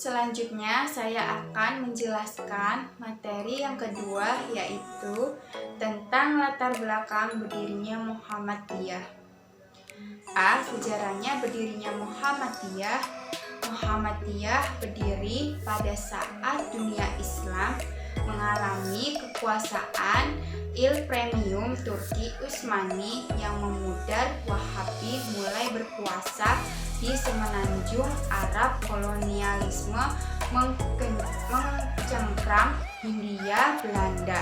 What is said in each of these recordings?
Selanjutnya saya akan menjelaskan materi yang kedua, yaitu tentang latar belakang berdirinya Muhammadiyah. Sejarahnya berdirinya Muhammadiyah. Muhammadiyah berdiri pada saat dunia Islam mengalami kekuasaan Il Premium Turki Utsmani yang memudar Wahabi mulai berkuasa di semenanjung Arab. Kolonialisme mencengkram Hindia Belanda.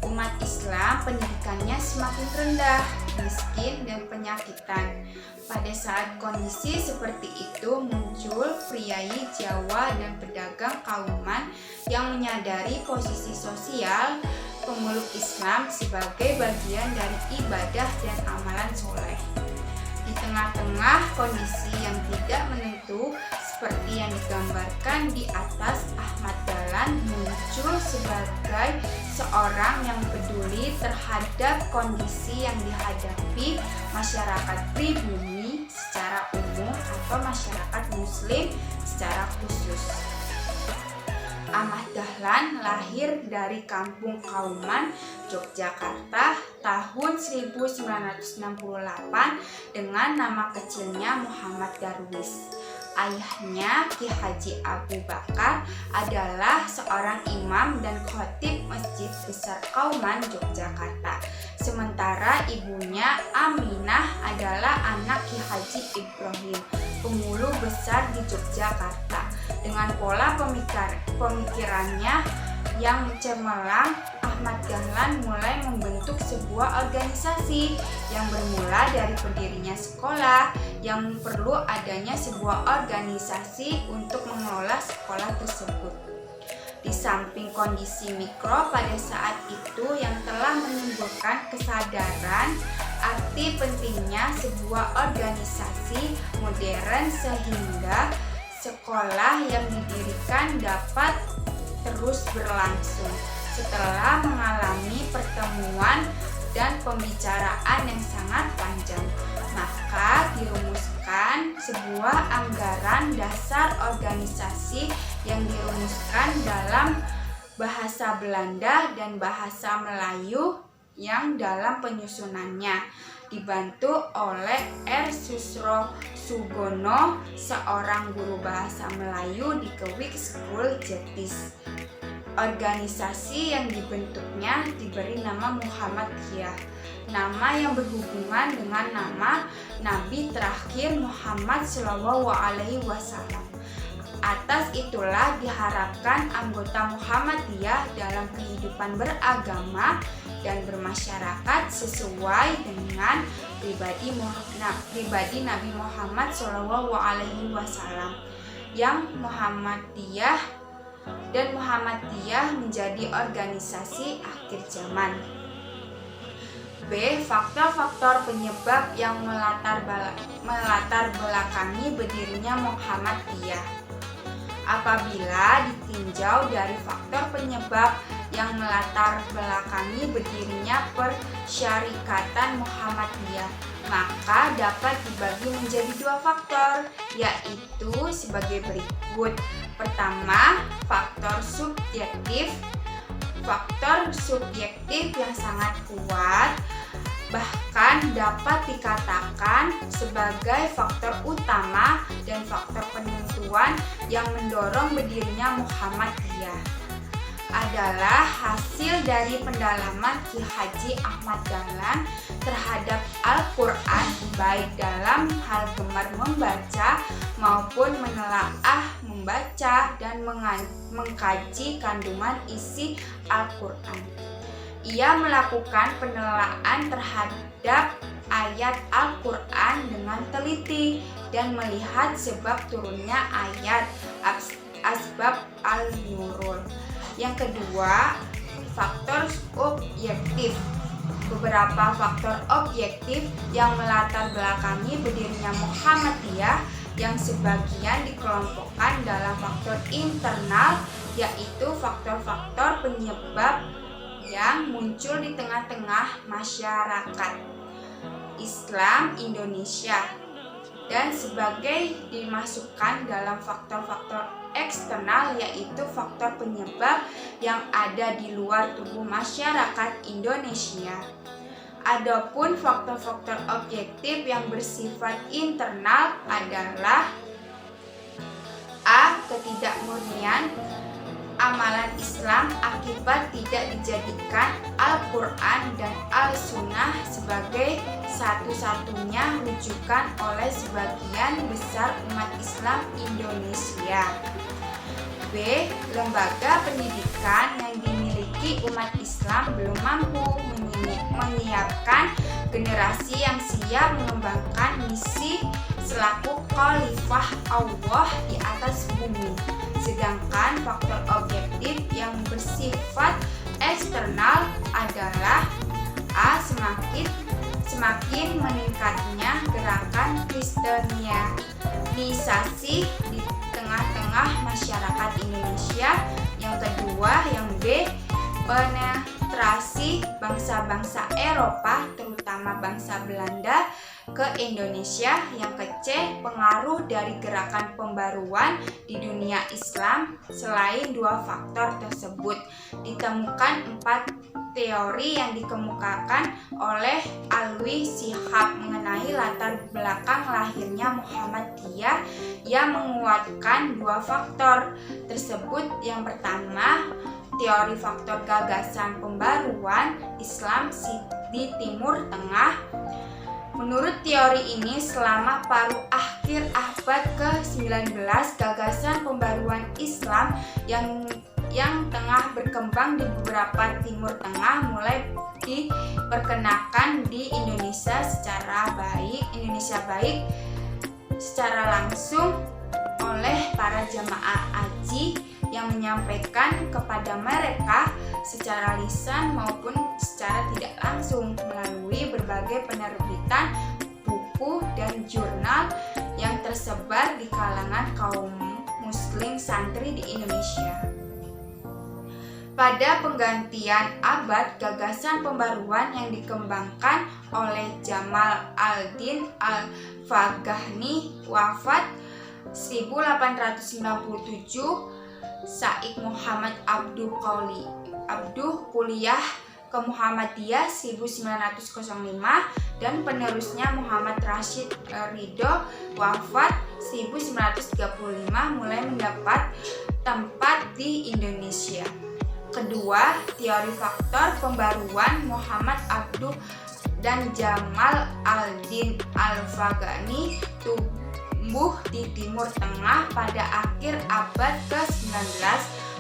Umat Islam pendidikannya semakin rendah, miskin, dan penyakitan. Pada saat kondisi seperti itu muncul priai Jawa dan pedagang Kauman yang menyadari posisi sosial pemeluk Islam sebagai bagian dari ibadah dan amalan soleh. Di tengah-tengah kondisi yang tidak menentu seperti yang digambarkan di atas, Ahmad Dahlan muncul sebagai seorang yang peduli terhadap kondisi yang dihadapi masyarakat pribumi secara umum atau masyarakat muslim secara khusus. Ahmad Dahlan lahir dari kampung Kauman, Yogyakarta tahun 1968 dengan nama kecilnya Muhammad Darwis. Ayahnya, Ki Haji Abu Bakar, adalah seorang imam dan khatib Masjid Besar Kauman, Yogyakarta. Sementara ibunya, Aminah, adalah anak Ki Haji Ibrahim, pemulu besar di Yogyakarta. Dengan pola pemikirannya yang cemerlang, Ahmad Dahlan mulai membentuk sebuah organisasi yang bermula dari berdirinya sekolah yang perlu adanya sebuah organisasi untuk mengelola sekolah tersebut. Di samping kondisi mikro pada saat itu yang telah menimbulkan kesadaran arti pentingnya sebuah organisasi modern sehingga sekolah yang didirikan dapat terus berlangsung. Setelah mengalami pertemuan dan pembicaraan yang sangat panjang, maka dirumuskan sebuah anggaran dasar organisasi yang dirumuskan dalam bahasa Belanda dan bahasa Melayu yang dalam penyusunannya dibantu oleh R. Susrosugono, seorang guru bahasa Melayu di Kewik School Jetis. Organisasi yang dibentuknya diberi nama Muhammadiyah, nama yang berhubungan dengan nama Nabi terakhir Muhammad SAW. Atas itulah diharapkan anggota Muhammadiyah dalam kehidupan beragama dan bermasyarakat sesuai dengan pribadi Nabi Muhammad SAW, yang Muhammadiyah menjadi organisasi akhir zaman. B. Faktor-faktor penyebab yang melatar belakangi berdirinya Muhammadiyah. Apabila ditinjau dari faktor penyebab yang melatar belakangi berdirinya Persyarikatan Muhammadiyah, maka dapat dibagi menjadi dua faktor, yaitu sebagai berikut. Pertama, faktor subjektif. Faktor subjektif yang sangat kuat, bahkan dapat dikatakan sebagai faktor utama dan faktor penentuan yang mendorong berdirinya Muhammadiyah, adalah hasil dari pendalaman Ki Haji Ahmad Dahlan terhadap Al-Quran, baik dalam hal gemar membaca maupun menelaah membaca dan mengkaji kandungan isi Al-Quran. Ia melakukan penelaahan terhadap ayat Al-Quran dengan teliti dan melihat sebab turunnya ayat, asbab al-nurul. Yang kedua, faktor objektif. Beberapa faktor objektif yang melatar belakangi berdirinya Muhammadiyah yang sebagian dikelompokkan dalam faktor internal, yaitu faktor-faktor penyebab yang muncul di tengah-tengah masyarakat Islam Indonesia dan sebagai dimasukkan dalam faktor-faktor eksternal, yaitu faktor penyebab yang ada di luar tubuh masyarakat Indonesia. Adapun faktor-faktor objektif yang bersifat internal adalah A. Ketidakmurnian amalan Islam akibat tidak dijadikan Al-Quran dan Al-Sunnah sebagai satu-satunya rujukan oleh sebagian besar umat Islam Indonesia. B. Lembaga pendidikan yang dimiliki umat Islam belum mampu menyiapkan generasi yang siap mengembangkan misi selaku khalifah Allah di atas bumi. Sedangkan faktor objektif yang bersifat eksternal adalah A. Semakin meningkatnya gerakan Kristenisasi di tengah-tengah masyarakat Indonesia. Yang kedua, yang B, penetrasi bangsa-bangsa Eropa, terutama bangsa Belanda, ke Indonesia. Yang ke-C, pengaruh dari gerakan pembaruan di dunia Islam. Selain dua faktor tersebut, ditemukan 4 teori yang dikemukakan oleh Alwi Shihab mengenai latar belakang lahirnya Muhammadiyah yang menguatkan dua faktor tersebut. Yang pertama, teori faktor gagasan pembaruan Islam di Timur Tengah. Menurut teori ini, selama paruh akhir abad ke-19, gagasan pembaruan Islam yang tengah berkembang di beberapa Timur Tengah mulai diperkenakan di Indonesia baik secara langsung oleh para jamaah haji yang menyampaikan kepada mereka secara lisan maupun secara tidak langsung melalui berbagai penerbitan buku dan jurnal yang tersebar di kalangan kaum muslim santri di Indonesia. Pada penggantian abad, gagasan pembaruan yang dikembangkan oleh Jamal al-Din al-Faghani wafat 1897, Said Muhammad Abduh kuliah ke Muhammadiyah 1905, dan penerusnya Muhammad Rashid Ridho wafat 1935 mulai mendapat tempat di Indonesia. Kedua, teori faktor pembaruan Muhammad Abduh dan Jamal al-Din al-Faghani tumbuh di Timur Tengah pada akhir abad ke-19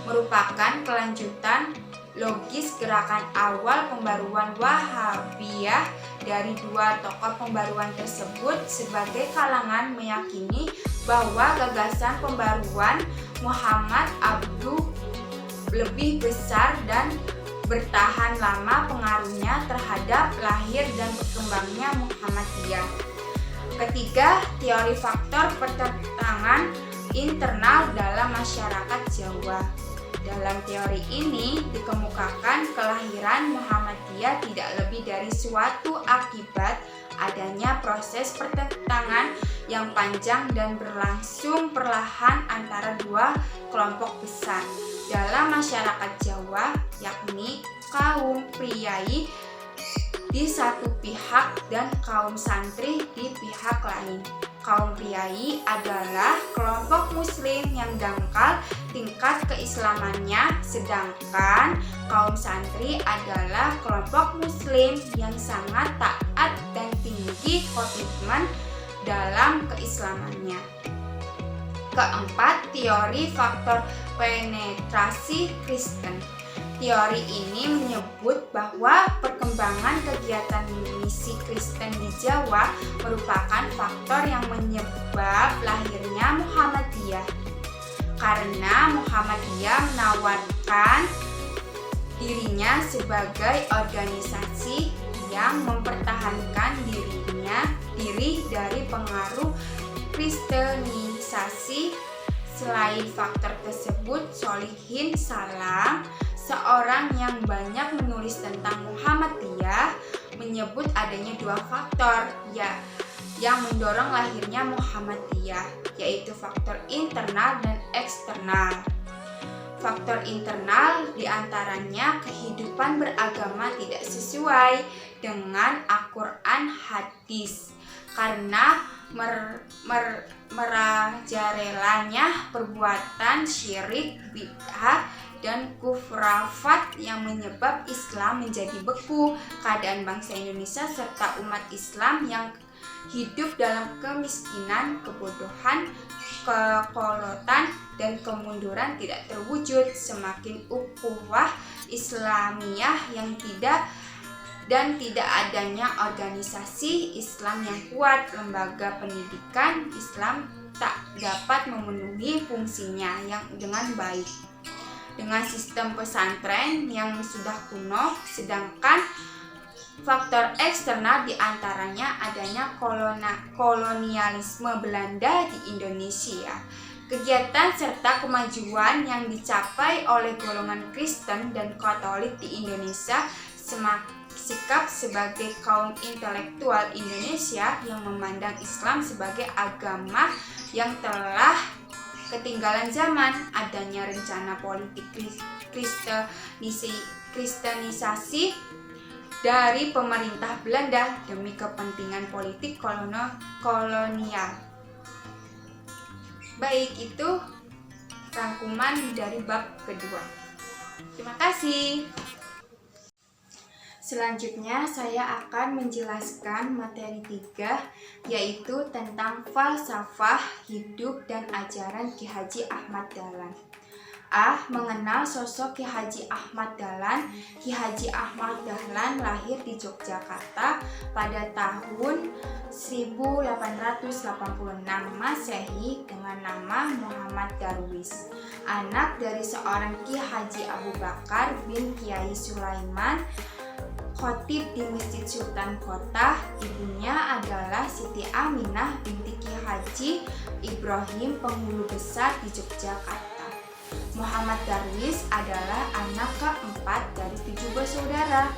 merupakan kelanjutan logis gerakan awal pembaruan Wahabiyah. Dari dua tokoh pembaruan tersebut, sebagai kalangan meyakini bahwa gagasan pembaruan Muhammad Abduh lebih besar dan bertahan lama pengaruhnya terhadap lahir dan berkembangnya Muhammadiyah. Ketiga, teori faktor pertentangan internal dalam masyarakat Jawa. Dalam teori ini dikemukakan kelahiran Muhammadiyah tidak lebih dari suatu akibat adanya proses pertentangan yang panjang dan berlangsung perlahan antara dua kelompok besar dalam masyarakat Jawa, yakni kaum priai di satu pihak dan kaum santri di pihak lain. Kaum priai adalah kelompok muslim yang dangkal tingkat keislamannya, sedangkan kaum santri adalah kelompok muslim yang sangat taat dan tinggi komitmen dalam keislamannya. Keempat, teori faktor penetrasi Kristen. Teori ini menyebut bahwa perkembangan kegiatan misi Kristen di Jawa merupakan faktor yang menyebab lahirnya Muhammadiyah. Karena Muhammadiyah menawarkan dirinya sebagai organisasi yang mempertahankan diri dari pengaruh Kristenisasi. Selain faktor tersebut, Solihin Salam, seorang yang banyak menulis tentang Muhammadiyah, menyebut adanya dua faktor, yang mendorong lahirnya Muhammadiyah, yaitu faktor internal dan eksternal. Faktor internal diantaranya kehidupan beragama tidak sesuai dengan Al-Quran hadis karena merajalelanya perbuatan syirik, bid'ah, dan kufrafat yang menyebab Islam menjadi beku, keadaan bangsa Indonesia serta umat Islam yang hidup dalam kemiskinan, kebodohan, kekolotan, dan kemunduran tidak terwujud, semakin ukhuwah Islamiyah yang tidak adanya organisasi Islam yang kuat, lembaga pendidikan Islam tak dapat memenuhi fungsinya yang dengan baik. Dengan sistem pesantren yang sudah kuno, sedangkan faktor eksternal diantaranya adanya kolonialisme Belanda di Indonesia. Kegiatan serta kemajuan yang dicapai oleh golongan Kristen dan Katolik di Indonesia, sikap sebagai kaum intelektual Indonesia yang memandang Islam sebagai agama yang telah ketinggalan zaman, adanya rencana politik kristenisasi dari pemerintah Belanda demi kepentingan politik kolonial. Baik, itu rangkuman dari bab kedua. Terima kasih. Selanjutnya saya akan menjelaskan materi 3, yaitu tentang falsafah hidup dan ajaran Ki Haji Ahmad Dahlan. Mengenal sosok Ki Haji Ahmad Dahlan. Ki Haji Ahmad Dahlan lahir di Yogyakarta pada tahun 1886 Masehi dengan nama Muhammad Darwis. Anak dari seorang Ki Haji Abu Bakar bin Kiai Sulaiman, khotib di Masjid Sultan Kota. Ibunya adalah Siti Aminah binti Ki Haji Ibrahim, penghulu besar di Yogyakarta. Muhammad Darwis adalah anak keempat dari 7 bersaudara.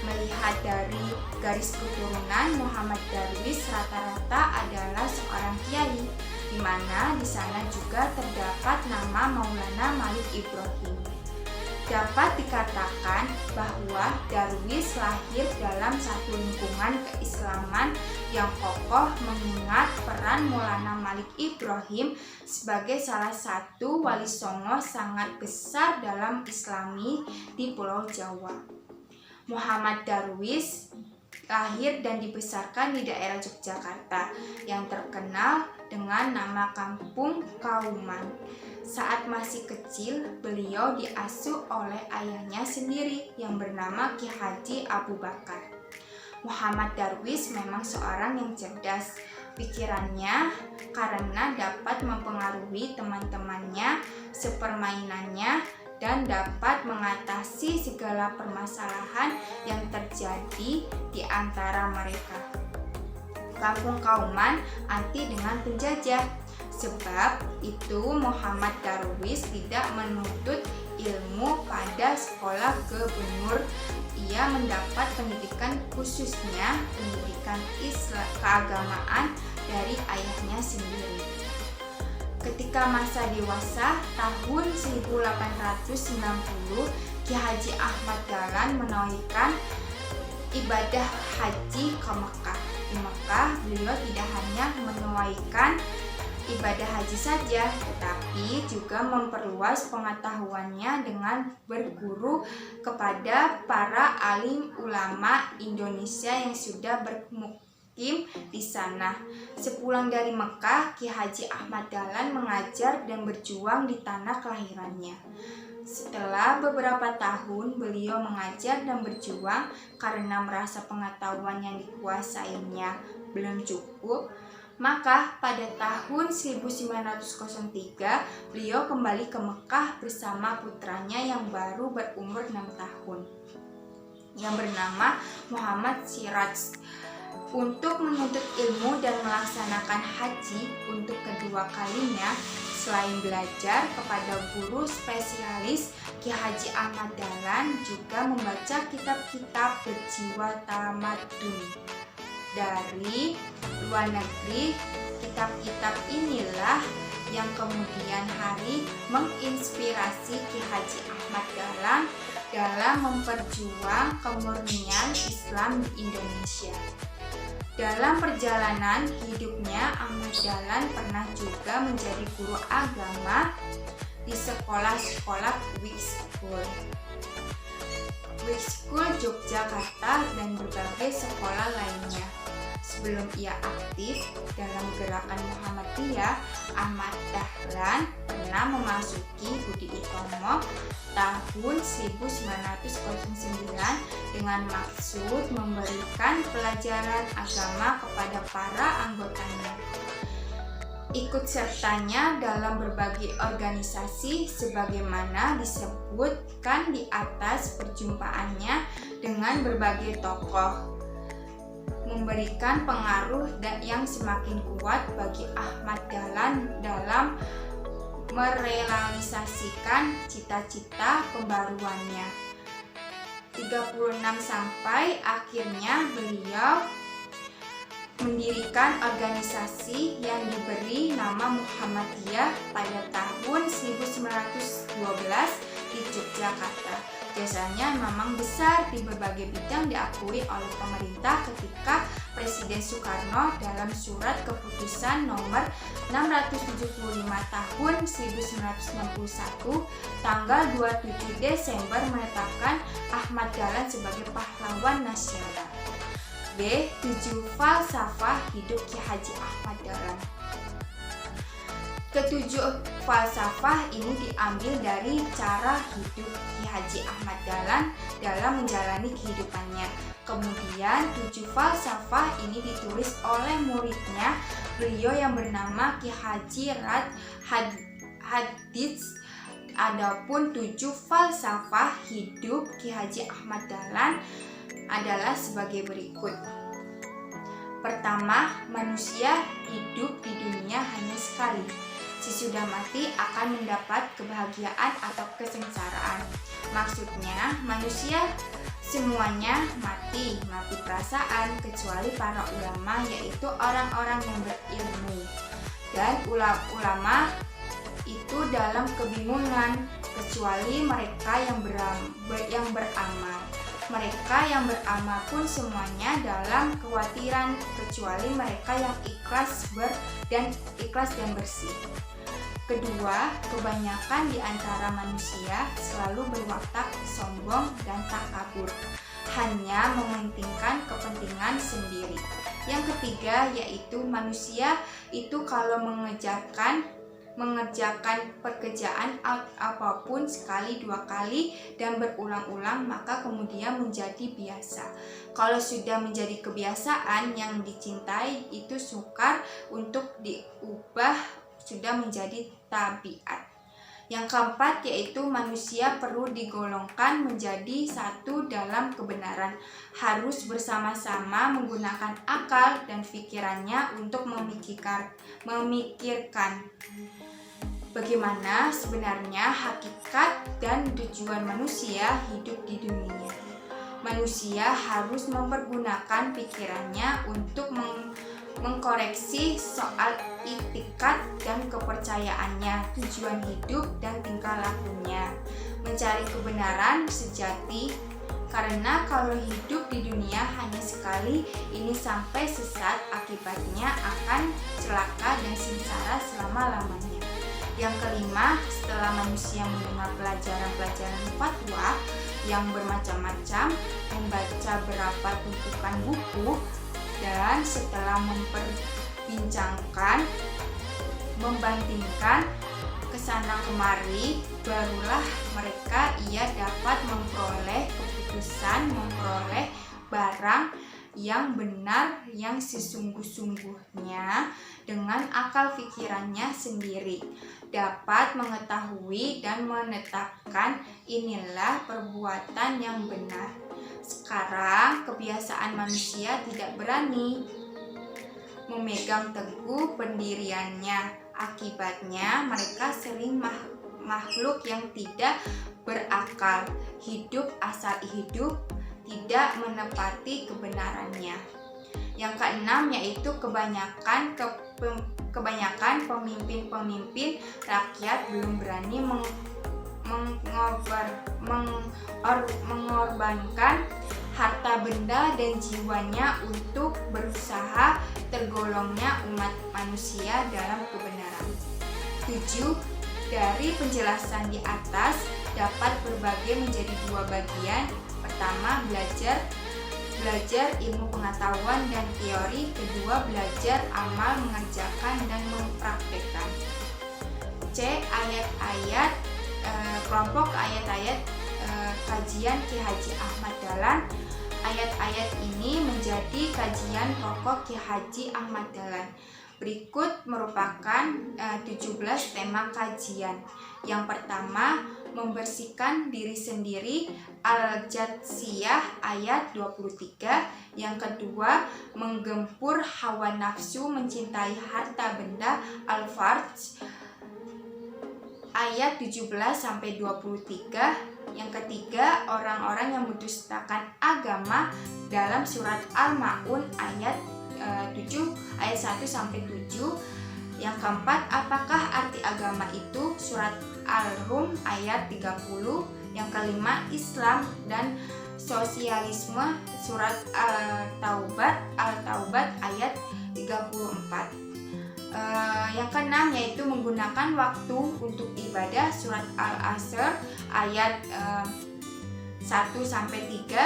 Melihat dari garis keturunan, Muhammad Darwis rata-rata adalah seorang kiai, di mana di sana juga terdapat nama Maulana Malik Ibrahim. Dapat dikatakan bahwa Darwis lahir dalam satu lingkungan keislaman yang kokoh, mengingat peran Maulana Malik Ibrahim sebagai salah satu wali songo sangat besar dalam Islami di Pulau Jawa. Muhammad Darwis lahir dan dibesarkan di daerah Yogyakarta yang terkenal dengan nama Kampung Kauman. Saat masih kecil, beliau diasuh oleh ayahnya sendiri yang bernama Ki Haji Abu Bakar. Muhammad Darwis memang seorang yang cerdas pikirannya karena dapat mempengaruhi teman-temannya, sepermainannya, dan dapat mengatasi segala permasalahan yang terjadi di antara mereka. Kampung Kauman anti dengan penjajah. Sebab itu Muhammad Darwis tidak menuntut ilmu pada sekolah gubernur. Ia mendapat pendidikan khususnya pendidikan Islam keagamaan dari ayahnya sendiri. Ketika masa dewasa tahun 1890, Ki Haji Ahmad Dahlan menunaikan ibadah haji ke Mekah. Di Mekah, beliau tidak hanya menunaikan ibadah haji saja, tetapi juga memperluas pengetahuannya dengan berguru kepada para alim ulama Indonesia yang sudah bermukim di sana. Sepulang dari Mekah, Ki Haji Ahmad Dahlan mengajar dan berjuang di tanah kelahirannya. Setelah beberapa tahun beliau mengajar dan berjuang karena merasa pengetahuan yang dikuasainya belum cukup, maka pada tahun 1903 beliau kembali ke Mekah bersama putranya yang baru berumur 6 tahun yang bernama Muhammad Siraj untuk menuntut ilmu dan melaksanakan haji untuk kedua kalinya. Selain belajar kepada guru spesialis, Ki Haji Ahmad Dahlan juga membaca kitab-kitab berjiwa tamadun. dari luar negeri. Kitab-kitab inilah yang kemudian hari menginspirasi Ki Haji Ahmad Dahlan dalam memperjuang kemurnian Islam di Indonesia. Dalam perjalanan hidupnya, Ahmad Dahlan pernah juga menjadi guru agama di sekolah-sekolah Week School Yogyakarta dan berbagai sekolah lainnya. Sebelum ia aktif dalam gerakan Muhammadiyah, Ahmad Dahlan pernah memasuki Budi Utomo tahun 1909 dengan maksud memberikan pelajaran agama kepada para anggotanya. Ikut sertanya dalam berbagai organisasi sebagaimana disebutkan di atas, perjumpaannya dengan berbagai tokoh memberikan pengaruh yang semakin kuat bagi Ahmad Dahlan dalam merealisasikan cita-cita pembaruannya. 36 sampai akhirnya beliau mendirikan organisasi yang diberi nama Muhammadiyah pada tahun 1912 di Yogyakarta. Jasanya memang besar di berbagai bidang diakui oleh pemerintah ketika Presiden Soekarno dalam surat keputusan nomor 675 tahun 1961 tanggal 27 Desember menetapkan Ahmad Dahlan sebagai pahlawan nasional. B. 7 falsafah hidup Ki Haji Ahmad Dahlan. Ketujuh falsafah ini diambil dari cara hidup Ki Haji Ahmad Dahlan dalam menjalani kehidupannya. Kemudian 7 falsafah ini ditulis oleh muridnya, beliau yang bernama Ki Haji Rad Hadits. Adapun 7 falsafah hidup Ki Haji Ahmad Dahlan adalah sebagai berikut. Pertama, manusia hidup di dunia hanya sekali. Sesudah mati akan mendapat kebahagiaan atau kesengsaraan. Maksudnya, manusia semuanya mati perasaan kecuali para ulama, yaitu orang-orang yang berilmu. Dan ulama itu dalam kebingungan kecuali mereka yang beramal. Mereka yang beramal pun semuanya dalam kekhawatiran kecuali mereka yang ikhlas dan bersih. Kedua, kebanyakan di antara manusia selalu berwatak sombong dan takabur, hanya mementingkan kepentingan sendiri. Yang ketiga yaitu manusia itu kalau mengerjakan pekerjaan apapun sekali, dua kali, dan berulang-ulang maka kemudian menjadi biasa. Kalau sudah menjadi kebiasaan yang dicintai itu sukar untuk diubah, sudah menjadi tabiat. Yang keempat yaitu manusia perlu digolongkan menjadi satu dalam kebenaran, harus bersama-sama menggunakan akal dan pikirannya untuk memikirkan bagaimana sebenarnya hakikat dan tujuan manusia hidup di dunia. Manusia harus mempergunakan pikirannya untuk mengkoreksi soal itikat dan kepercayaannya, tujuan hidup dan tingkah lakunya, mencari kebenaran sejati. Karena kalau hidup di dunia hanya sekali, ini sampai sesat, akibatnya akan celaka dan sengsara selama-lamanya. Yang kelima, setelah manusia menerima pelajaran-pelajaran fatwa yang bermacam-macam, membaca berapa tumpukan buku, dan setelah memperbincangkan, membandingkan kesana kemari, barulah ia dapat memperoleh keputusan, memperoleh barang yang benar yang sesungguh-sungguhnya dengan akal pikirannya sendiri, dapat mengetahui dan menetapkan inilah perbuatan yang benar. Sekarang kebiasaan manusia tidak berani memegang teguh pendiriannya. Akibatnya mereka sering makhluk yang tidak berakal, hidup asal hidup, tidak menepati kebenarannya. Yang keenam yaitu kebanyakan pemimpin-pemimpin rakyat belum berani mengorbankan harta benda dan jiwanya untuk berusaha tergolongnya umat manusia dalam kebenaran. 7. Dari penjelasan di atas dapat berbagi menjadi dua bagian. Pertama, belajar ilmu pengetahuan dan teori. Kedua, belajar amal, mengerjakan dan mempraktekkan. C. Kelompok ayat-ayat kajian Ki Haji Ahmad Dahlan. Ayat-ayat ini menjadi kajian pokok Ki Haji Ahmad Dahlan. Berikut merupakan 17 tema kajian. Yang pertama, membersihkan diri sendiri, Al-Jathiyah ayat 23. Yang kedua, menggempur hawa nafsu, mencintai harta benda, Al-Farj ayat 17-23. Yang ketiga, orang-orang yang mendustakan agama, dalam surat Al-Ma'un ayat 1-7. Yang keempat, apakah arti agama itu, surat Al-Rum ayat 30. Yang kelima, Islam dan sosialisme, surat Al-Taubat ayat 34. Yang keenam yaitu menggunakan waktu untuk ibadah, surat Al-Asr ayat 1-3.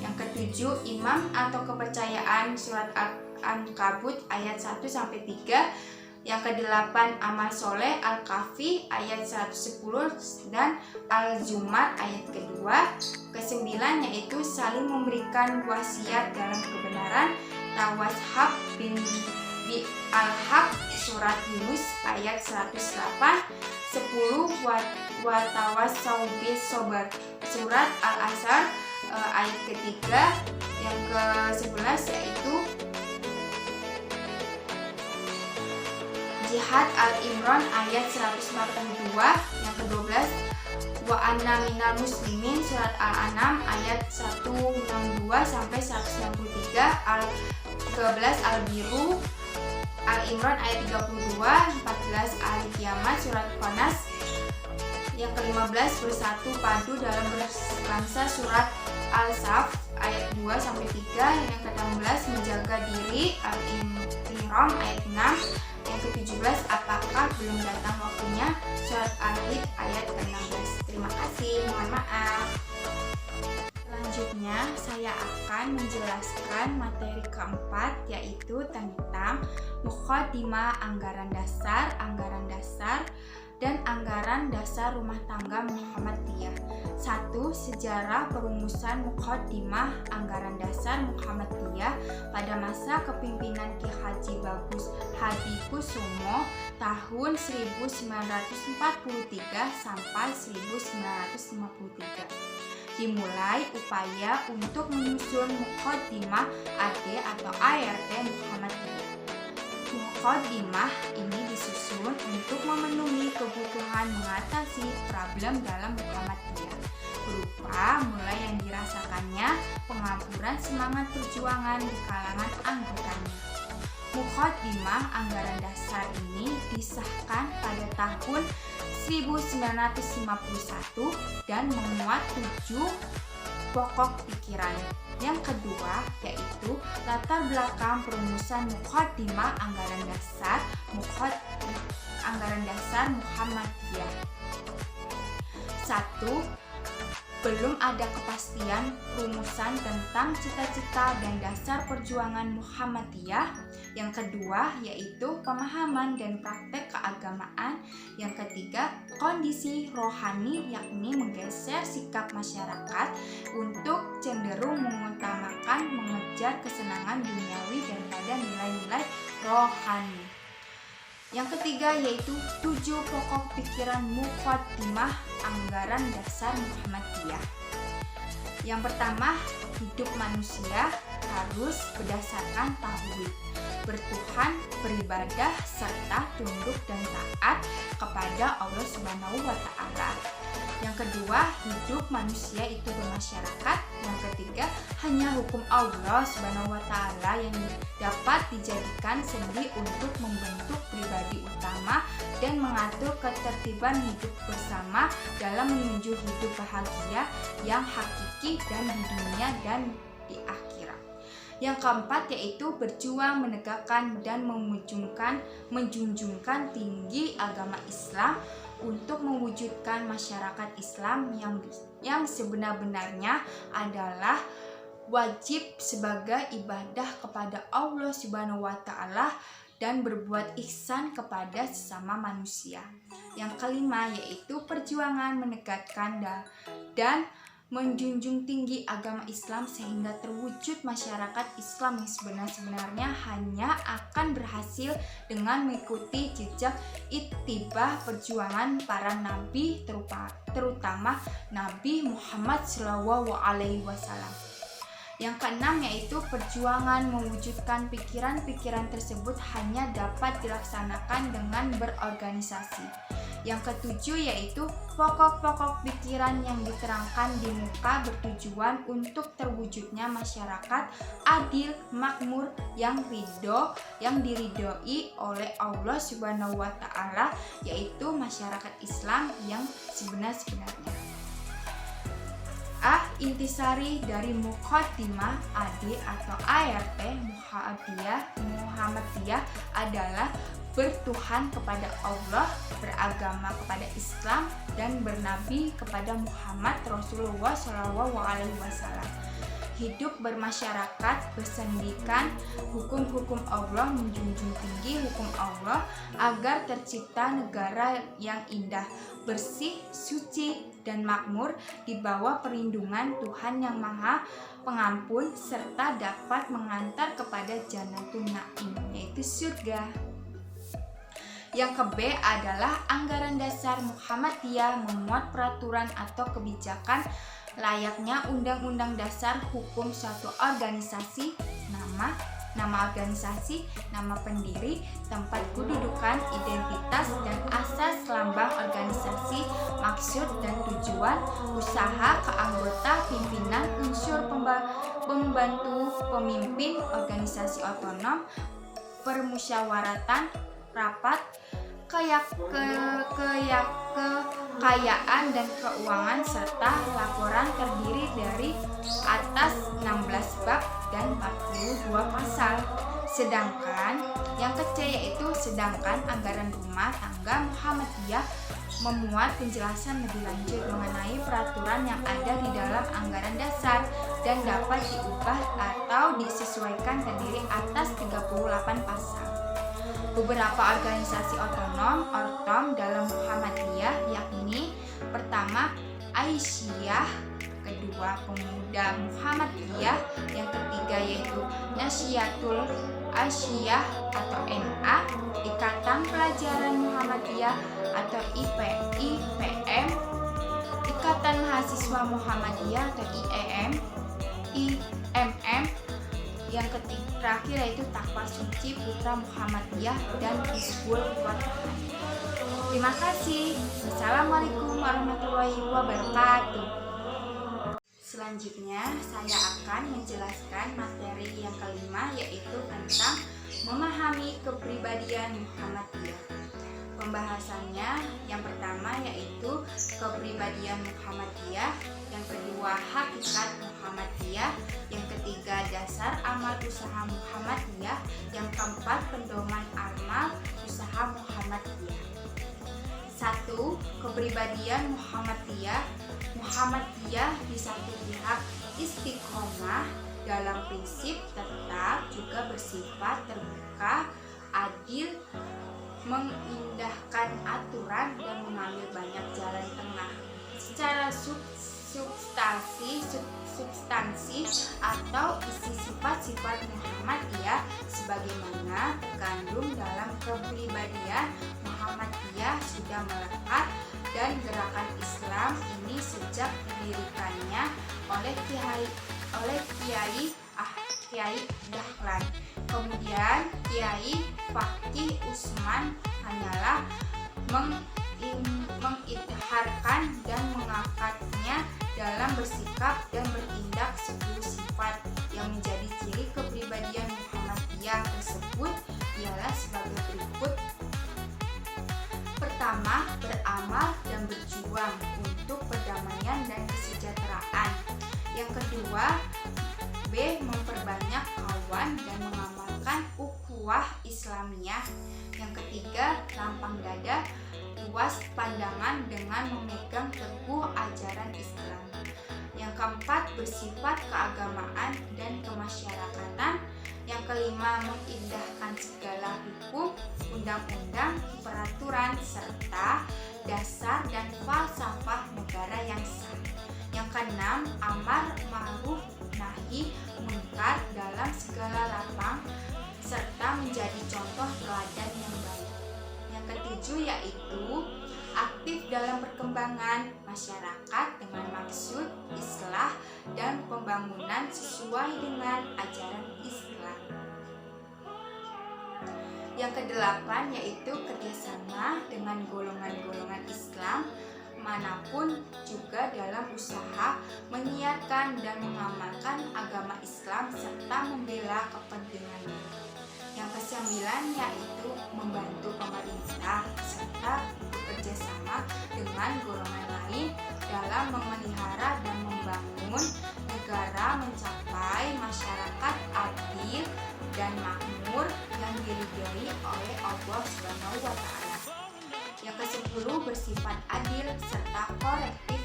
Yang ketujuh, imam atau kepercayaan, surat Al-Ankabut ayat 1-3. Yang kedelapan, amal soleh, Al-Kahfi ayat 110 dan Al-Zumar ayat kedua. Kesembilan yaitu saling memberikan wasiat dalam kebenaran, Tawashab bin Al-Haq, surat Yunus ayat 108. 10. Watawassaw bis sabr, surat Al-Asr ayat ketiga. Yang ke-11 yaitu Jihad Al-Imran ayat 142. Yang ke-12 wa anna minal muslimin, surat Al-An'am ayat 162-163. Ke-11 Al-Biru Al-Imran ayat 32. 14 Al-Qiyamah, surat Qonas. Yang ke-15 bersatu padu dalam berbangsa, surat Al-Saf ayat 2-3. Yang ke-16 menjaga diri, Al-Imran ayat 6. Yang ke-17 apakah belum datang waktunya, surat Al-Hijr ayat ke-16. Terima kasih, mohon maaf. Selanjutnya saya akan menjelaskan materi keempat, yaitu tentang Muqaddimah anggaran dasar, dan anggaran dasar rumah tangga Muhammadiyah. 1. Sejarah perumusan Muqaddimah anggaran dasar Muhammadiyah pada masa kepemimpinan Ki Haji Bagus Hadikusumo tahun 1943 sampai 1953. Dimulai upaya untuk menyusun Muqaddimah AD atau ART Muhammadiyah. Muqaddimah ini disusun untuk memenuhi kebutuhan mengatasi problem dalam Muhammadiyah, berupa mulai yang dirasakannya pengaburan semangat perjuangan di kalangan anggotanya. Muqaddimah anggaran dasar ini disahkan pada tahun 1951 dan memuat 7 pokok pikiran. Yang kedua yaitu latar belakang perumusan Muqaddimah anggaran dasar Muhammadiyah. 1. Belum ada kepastian rumusan tentang cita-cita dan dasar perjuangan Muhammadiyah. Yang kedua yaitu pemahaman dan praktek keagamaan. Yang ketiga, kondisi rohani, yakni menggeser sikap masyarakat untuk cenderung mengutamakan mengejar kesenangan duniawi daripada nilai-nilai rohani. Yang ketiga yaitu 7 pokok pikiran Muqaddimah anggaran dasar Muhammadiyah. Yang pertama, hidup manusia harus berdasarkan tauhid, bertuhan, beribadah, serta tunduk dan taat kepada Allah Subhanahu wa Ta'ala. Yang kedua, hidup manusia itu bermasyarakat Yang ketiga, hanya hukum Allah Subhanahu wa Ta'ala yang dapat dijadikan sendi untuk membentuk pribadi utama dan mengatur ketertiban hidup bersama dalam menuju hidup bahagia yang hakiki dan di dunia dan di akhirat. Yang keempat yaitu berjuang menegakkan dan menjunjungkan tinggi agama Islam untuk mewujudkan masyarakat Islam yang sebenar-benarnya adalah wajib sebagai ibadah kepada Allah Subhanahu wa Ta'ala dan berbuat ihsan kepada sesama manusia. Yang kelima yaitu perjuangan menegakkan dan menjunjung tinggi agama Islam sehingga terwujud masyarakat Islam yang sebenarnya hanya akan berhasil dengan mengikuti jejak ittibah perjuangan para nabi, terutama Nabi Muhammad SAW. Yang keenam yaitu perjuangan mewujudkan pikiran-pikiran tersebut hanya dapat dilaksanakan dengan berorganisasi. Yang ketujuh yaitu pokok-pokok pikiran yang diterangkan di muka bertujuan untuk terwujudnya masyarakat adil, makmur, yang diridhoi oleh Allah Subhanahu wa Ta'ala, yaitu masyarakat Islam yang sebenar-benarnya. Intisari dari Muqaddimah AD atau ART Muhammadiyah adalah bertuhan kepada Allah, beragama kepada Islam, dan bernabi kepada Muhammad Rasulullah SAW. Hidup bermasyarakat, bersendikan hukum-hukum Allah, menjunjung tinggi hukum Allah agar tercipta negara yang indah, bersih, suci, dan makmur di bawah perlindungan Tuhan yang Maha Pengampun serta dapat mengantar kepada Jannatul Na'im, yaitu surga. Yang ke-B adalah anggaran dasar Muhammadiyah memuat peraturan atau kebijakan layaknya Undang-Undang Dasar hukum suatu organisasi, nama organisasi, nama pendiri, tempat kedudukan, identitas dan asas lambang organisasi, maksud dan tujuan, usaha, keanggota, pimpinan, unsur pembantu, pemimpin, organisasi otonom, permusyawaratan, rapat, kekayaan dan keuangan serta laporan terdiri dari atas 16 bab dan 42 pasal. Sedangkan yang ke-C yaitu anggaran rumah tangga Muhammadiyah memuat penjelasan lebih lanjut mengenai peraturan yang ada di dalam anggaran dasar dan dapat diubah atau disesuaikan terdiri atas 38 pasal. Beberapa organisasi otonom (ortom) dalam Muhammadiyah yakni pertama Aisyah, kedua Pemuda Muhammadiyah, yang ketiga yaitu Nasyiatul Aisyah atau NA, Ikatan Pelajaran Muhammadiyah atau IPM, Ikatan Mahasiswa Muhammadiyah atau IMM, yang terakhir yaitu Takwa Suci Putra Muhammadiyah dan Hizbul Wathan. Terima kasih. Wassalamualaikum warahmatullahi wabarakatuh. Selanjutnya saya akan menjelaskan materi yang kelima yaitu tentang memahami kepribadian Muhammadiyah. Pembahasannya yang pertama yaitu kepribadian Muhammadiyah, yang kedua hakikat Muhammadiyah, yang ketiga dasar amal usaha Muhammadiyah, yang keempat pedoman amal usaha Muhammadiyah. 1. Kepribadian Muhammadiyah. Muhammadiyah di satu pihak istiqomah dalam prinsip tetap, juga bersifat terbuka, adil, mengindahkan aturan dan mengambil banyak jalan tengah. Secara substansi atau isi sifat-sifat Muhammadiyah sebagaimana terkandung dalam kepribadian Muhammadiyah sudah melekat dan gerakan Islam ini sejak didirikannya oleh Kiai Dahlan. Kemudian Kiai Fakih Usman hanyalah mengidharkan dan mengangkatnya dalam bersikap dan bertindak berjuang untuk perdamaian dan kesejahteraan. Yang kedua, B. Memperbanyak kawan dan mengamalkan ukhuwah Islamiyah. Yang ketiga, lapang dada, luas pandangan dengan memegang teguh ajaran Islam. Yang keempat, bersifat keagamaan dan kemasyarakatan. Yang kelima, mengindahkan segala hukum, undang-undang, peraturan, serta dasar dan falsafah negara yang sah. Yang keenam, amar ma'ruf nahi munkar dalam segala lapang, serta menjadi contoh teladan yang baik. Yang ketujuh yaitu aktif dalam perkembangan masyarakat dengan maksud islah dan pembangunan sesuai dengan ajaran Islam. Yang kedelapan yaitu kerjasama dengan golongan-golongan Islam manapun juga dalam usaha menyiarkan dan mengamalkan agama Islam serta membela kepentingannya. Yang kesembilan yaitu membantu pemerintah serta bekerja sama dengan golongan lain dalam memelihara dan membangun negara mencapai masyarakat adil dan makmur yang diridhoi oleh Allah Subhanahu wa Ta'ala. Yang ke-10 bersifat adil serta korektif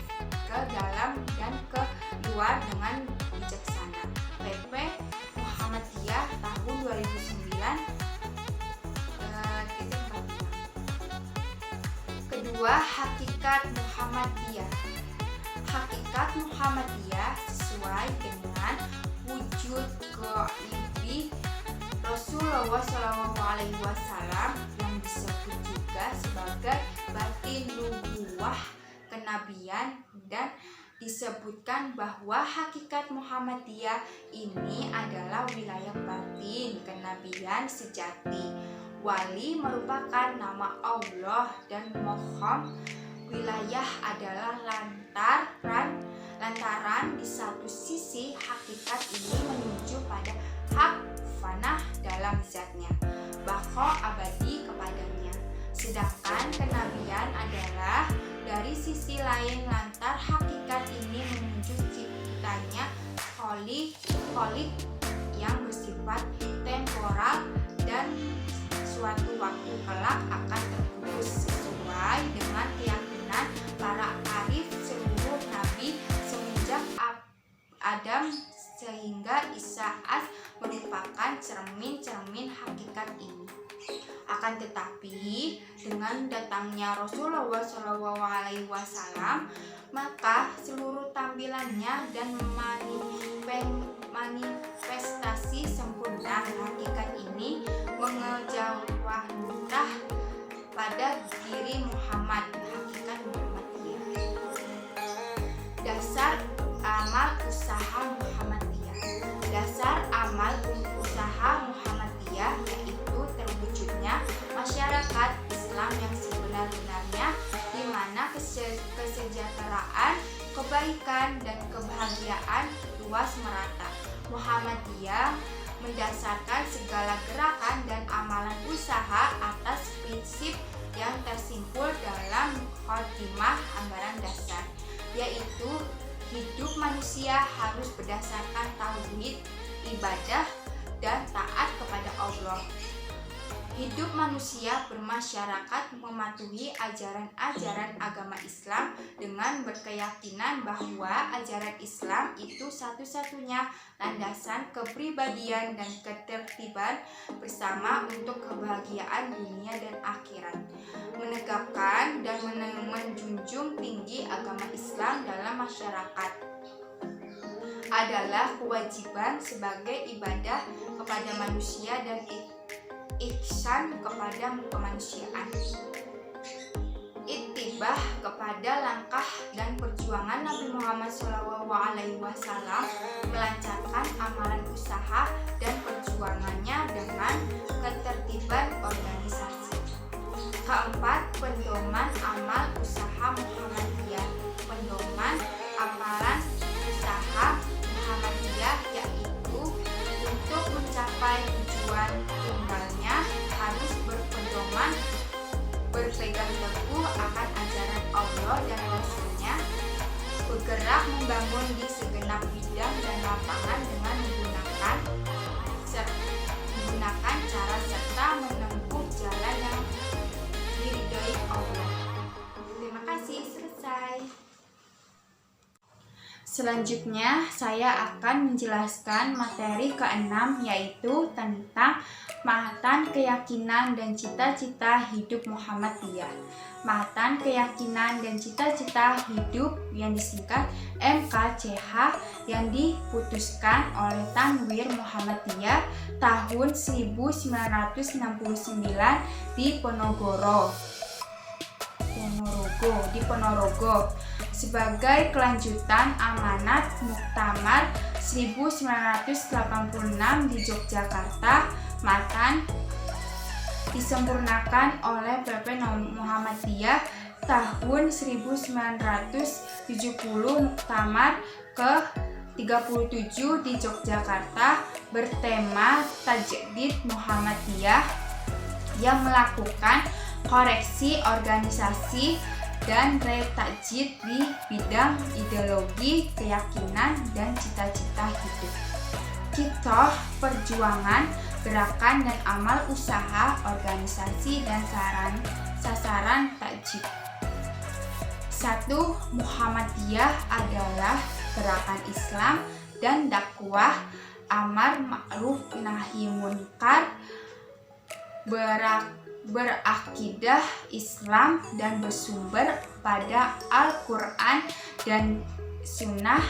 ke dalam dan ke luar dengan bijaksana. PP Muhammadiyah tahun 2009. Kedua, hakikat Muhammadiyah. Hakikat Muhammadiyah sesuai dengan wujud ghaibi Rasulullah SAW yang disebut juga sebagai batin nubuwah kenabian, dan disebutkan bahwa hakikat Muhammadiyah ini adalah wilayah batin kenabian sejati. Wali merupakan nama Allah dan mohon wilayah adalah lantaran di satu sisi hakikat ini menuju pada hak fanah dalam zatnya, baqa abadi kepadanya. Sedangkan kenabian adalah dari sisi lain lantar hakikat ini menuju ciptanya kholik yang bersifat temporal dan suatu waktu kelak akan terputus sesuai dengan keyakinan para arif seluruh nabi semenjak Adam sehingga Isa merupakan cermin-cermin hakikat ini. Akan tetapi dengan datangnya Rasulullah SAW, maka seluruh tampilannya dan manifestasi sempurna hakikat ini mengejawantah pada diri Muhammad, hakikat Muhammadiyah. Dasar amal usaha Muhammadiyah. Dasar amal usaha Muhammadiyah yaitu terwujudnya masyarakat Islam yang sebenar-benarnya, di mana kesejahteraan, kebaikan, dan kebahagiaan luas merata. Muhammadiyah mendasarkan segala gerakan dan amalan usaha atas prinsip yang tersimpul dalam khotimah anggaran dasar, yaitu hidup manusia harus berdasarkan tauhid, ibadah, dan taat kepada Allah. Hidup manusia bermasyarakat mematuhi ajaran-ajaran agama Islam dengan berkeyakinan bahwa ajaran Islam itu satu-satunya landasan kepribadian dan ketertiban bersama untuk kebahagiaan dunia dan akhirat. Menegakkan dan menjunjung tinggi agama Islam dalam masyarakat adalah kewajiban sebagai ibadah kepada manusia dan ihsan kepada kemanusiaan. Ittibah kepada langkah dan perjuangan Nabi Muhammad SAW melancarkan amalan usaha dan perjuangannya dengan ketertiban organisasi. Keempat, pedoman amal usaha Muhammadiyah. Pedoman amalan usaha Muhammadiyah yaitu untuk mencapai tujuan tunggalnya harus berpedoman berpegang teguh akan ajaran Allah dan bergerak membangun di segenap bidang dan lapangan dengan menggunakan cara serta menempuh jalan yang diridhoi Allah. Terima kasih, selesai. Selanjutnya saya akan menjelaskan materi ke-6, yaitu tentang Mahatan Keyakinan dan Cita-cita Hidup Muhammadiyah. Mahatan Keyakinan dan Cita-cita Hidup yang disingkat MKCH yang diputuskan oleh Tanwir Muhammadiyah tahun 1969 di Ponorogo sebagai kelanjutan amanat Muktamar 1986 di Yogyakarta. Matan disempurnakan oleh PP Muhammadiyah tahun 1970 Muktamar ke-37 di Yogyakarta bertema Tajdid Muhammadiyah yang melakukan koreksi organisasi dan retajdid di bidang ideologi, keyakinan, dan cita-cita hidup. Kitab perjuangan, gerakan dan amal usaha, organisasi dan sasaran tajdid. 1. Muhammadiyah adalah gerakan Islam dan dakwah amar ma'ruf nahi munkar, berakidah Islam dan bersumber pada Al-Quran dan Sunnah,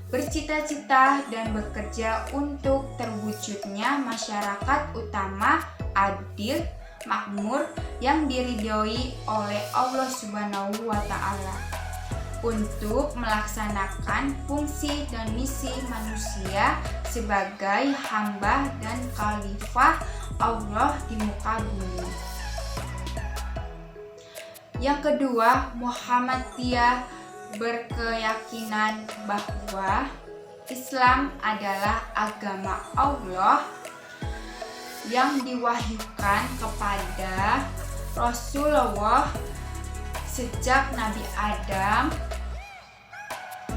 bercita-cita dan bekerja untuk terwujudnya masyarakat utama adil, makmur, yang diridhoi oleh Allah Subhanahu wa Ta'ala, untuk melaksanakan fungsi dan misi manusia sebagai hamba dan khalifah Allah di muka bumi. Yang kedua, Muhammadiyah berkeyakinan bahwa Islam adalah agama Allah yang diwahyukan kepada Rasulullah sejak Nabi Adam,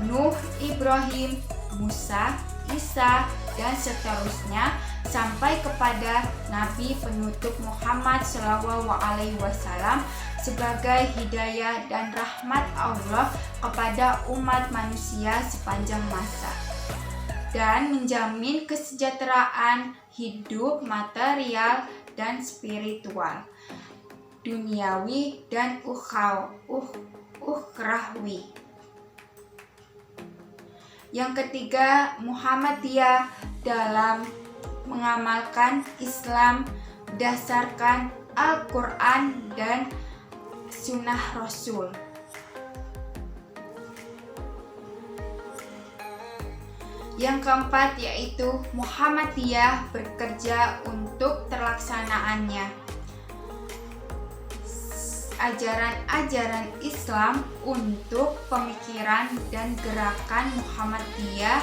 Nuh, Ibrahim, Musa, Isa, dan seterusnya sampai kepada Nabi penutup Muhammad SAW sebagai hidayah dan rahmat Allah kepada umat manusia sepanjang masa, dan menjamin kesejahteraan hidup material dan spiritual, duniawi dan ukhrawi. Yang ketiga, Muhammadiyah dalam mengamalkan Islam berdasarkan Al-Quran dan Sunnah Rasul. Yang keempat, yaitu Muhammadiyah bekerja untuk terlaksanaannya ajaran-ajaran Islam untuk pemikiran dan gerakan Muhammadiyah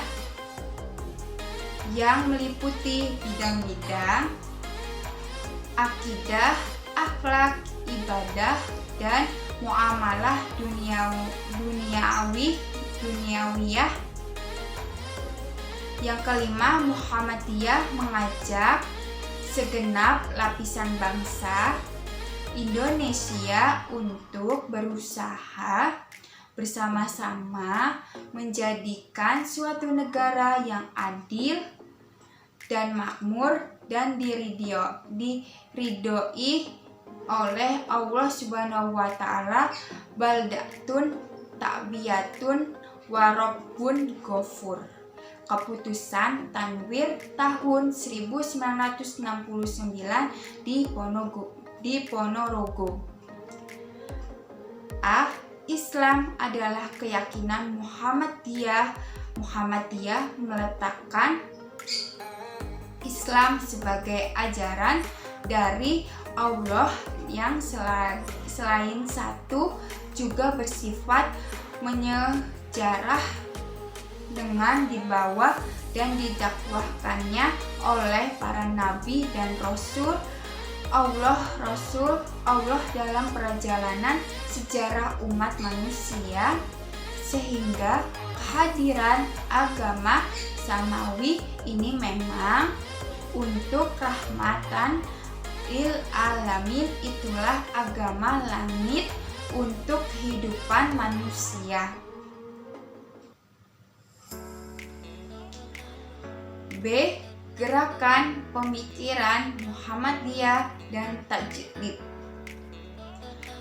yang meliputi bidang-bidang akidah, akhlak, ibadah, dan muamalah duniawiyah. Yang kelima, Muhammadiyah mengajak segenap lapisan bangsa Indonesia untuk berusaha bersama-sama menjadikan suatu negara yang adil dan makmur dan diridhoi oleh Allah Subhanahu wa Ta'ala, baldatun ta'biyatun warabbun ghafur. Keputusan Tanwir tahun 1969 di Ponorogo. A. Islam adalah keyakinan Muhammadiyah. Muhammadiyah meletakkan Islam sebagai ajaran dari Allah yang selain satu juga bersifat menyejarah dengan dibawa dan didakwahkannya oleh para nabi dan rasul Allah dalam perjalanan sejarah umat manusia sehingga kehadiran agama samawi ini memang untuk rahmatan lil alamin. Itulah agama langit untuk kehidupan manusia. B. Gerakan pemikiran Muhammadiyah dan Tajdid.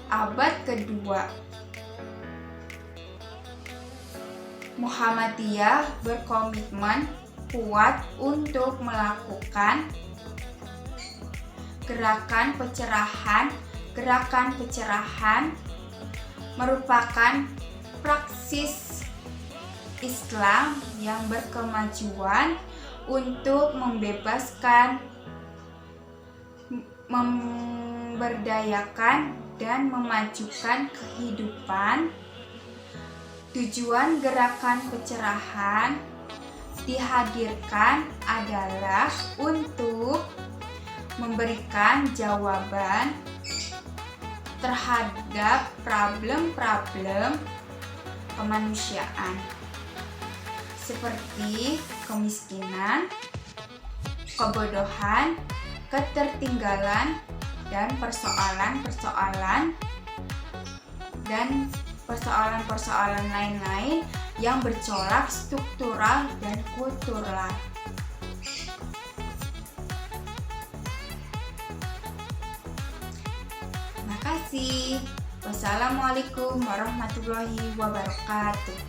Abad kedua, Muhammadiyah berkomitmen kuat untuk melakukan gerakan pencerahan. Gerakan pencerahan merupakan praksis Islam yang berkemajuan untuk membebaskan, memberdayakan, dan memajukan kehidupan. Tujuan gerakan pencerahan dihadirkan adalah untuk memberikan jawaban terhadap problem-problem kemanusiaan seperti kemiskinan, kebodohan, ketertinggalan, dan persoalan-persoalan lain-lain yang bercorak struktural dan kultural. Terima kasih. Wassalamualaikum warahmatullahi wabarakatuh.